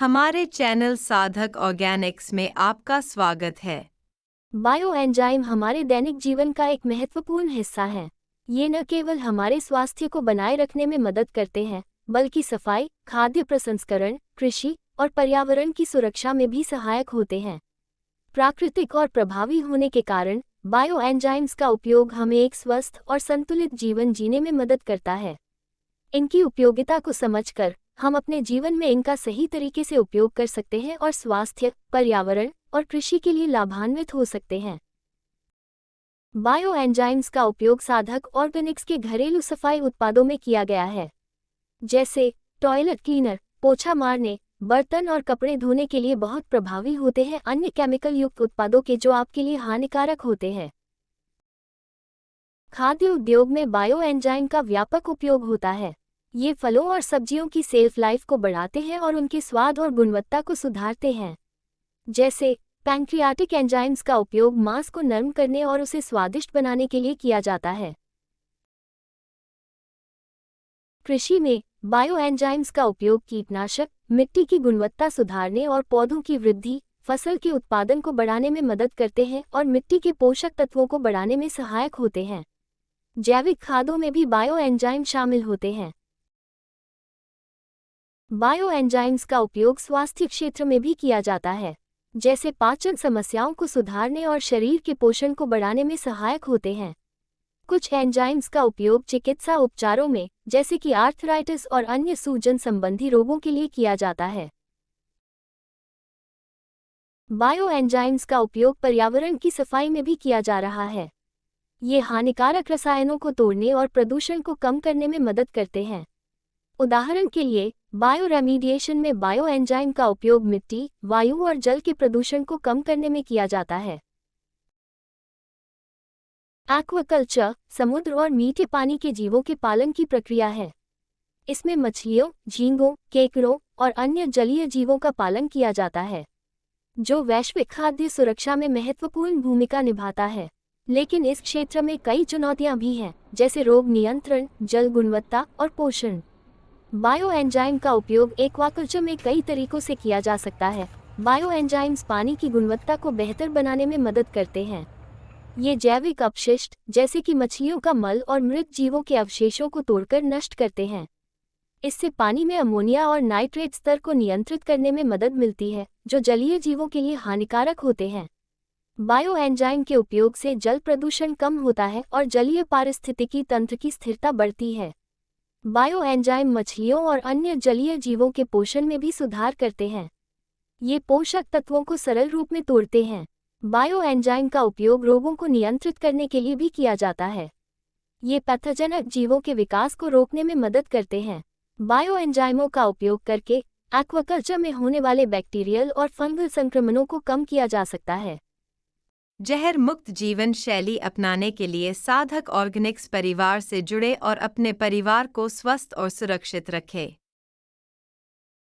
हमारे चैनल साधक ऑर्गेनिक्स में आपका स्वागत है। बायो एंजाइम हमारे दैनिक जीवन का एक महत्वपूर्ण हिस्सा है। ये न केवल हमारे स्वास्थ्य को बनाए रखने में मदद करते हैं, बल्कि सफाई, खाद्य प्रसंस्करण, कृषि और पर्यावरण की सुरक्षा में भी सहायक होते हैं। प्राकृतिक और प्रभावी होने के कारण बायो एंजाइम्स का उपयोग हमें एक स्वस्थ और संतुलित जीवन जीने में मदद करता है। इनकी उपयोगिता को समझकर हम अपने जीवन में इनका सही तरीके से उपयोग कर सकते हैं और स्वास्थ्य, पर्यावरण और कृषि के लिए लाभान्वित हो सकते हैं। बायो एंजाइम्स का उपयोग साधक ऑर्गेनिक्स के घरेलू सफाई उत्पादों में किया गया है, जैसे टॉयलेट क्लीनर, पोछा मारने, बर्तन और कपड़े धोने के लिए बहुत प्रभावी होते हैं। अन्य केमिकल युक्त उत्पादों के जो आपके लिए हानिकारक होते हैं। खाद्य उद्योग में बायो एंजाइम का व्यापक उपयोग होता है। ये फलों और सब्जियों की सेल्फ लाइफ को बढ़ाते हैं और उनके स्वाद और गुणवत्ता को सुधारते हैं। जैसे पैंक्रियाटिक एंजाइम्स का उपयोग मांस को नरम करने और उसे स्वादिष्ट बनाने के लिए किया जाता है। कृषि में बायो एंजाइम्स का उपयोग कीटनाशक, मिट्टी की गुणवत्ता सुधारने और पौधों की वृद्धि, फसल के उत्पादन को बढ़ाने में मदद करते हैं और मिट्टी के पोषक तत्वों को बढ़ाने में सहायक होते हैं। जैविक खादों में भी बायो एंजाइम शामिल होते हैं। बायो एंजाइम्स का उपयोग स्वास्थ्य क्षेत्र में भी किया जाता है, जैसे पाचन समस्याओं को सुधारने और शरीर के पोषण को बढ़ाने में सहायक होते हैं। कुछ एंजाइम्स का उपयोग चिकित्सा उपचारों में, जैसे कि आर्थराइटिस और अन्य सूजन संबंधी रोगों के लिए किया जाता है। बायो एंजाइम्स का उपयोग पर्यावरण की सफाई में भी किया जा रहा है। ये हानिकारक रसायनों को तोड़ने और प्रदूषण को कम करने में मदद करते हैं। उदाहरण के लिए, बायो रेमीडिएशन में बायो एंजाइम का उपयोग मिट्टी, वायु और जल के प्रदूषण को कम करने में किया जाता है। एक्वाकल्चर समुद्र और मीठे पानी के जीवों के पालन की प्रक्रिया है। इसमें मछलियों, झींगों, केकड़ों और अन्य जलीय जीवों का पालन किया जाता है, जो वैश्विक खाद्य सुरक्षा में महत्वपूर्ण भूमिका निभाता है। लेकिन इस क्षेत्र में कई चुनौतियां भी हैं, जैसे रोग नियंत्रण, जल गुणवत्ता और पोषण। बायो एंजाइम का उपयोग एक्वाकल्चर में कई तरीकों से किया जा सकता है। बायो एंजाइम्स पानी की गुणवत्ता को बेहतर बनाने में मदद करते हैं। ये जैविक अपशिष्ट, जैसे कि मछलियों का मल और मृत जीवों के अवशेषों को तोड़कर नष्ट करते हैं। इससे पानी में अमोनिया और नाइट्रेट स्तर को नियंत्रित करने में मदद मिलती है, जो जलीय जीवों के लिए हानिकारक होते हैं। बायो एंजाइम के उपयोग से जल प्रदूषण कम होता है और जलीय पारिस्थितिकी तंत्र की स्थिरता बढ़ती है। बायो एंजाइम मछलियों और अन्य जलीय जीवों के पोषण में भी सुधार करते हैं। ये पोषक तत्वों को सरल रूप में तोड़ते हैं। बायो एंजाइम का उपयोग रोगों को नियंत्रित करने के लिए भी किया जाता है। ये पैथोजेनिक जीवों के विकास को रोकने में मदद करते हैं। बायो एंजाइमों का उपयोग करके एक्वाकल्चर में होने वाले बैक्टीरियल और फंगल संक्रमणों को कम किया जा सकता है। जहर मुक्त जीवन शैली अपनाने के लिए साधक ऑर्गेनिक्स परिवार से जुड़े और अपने परिवार को स्वस्थ और सुरक्षित रखें।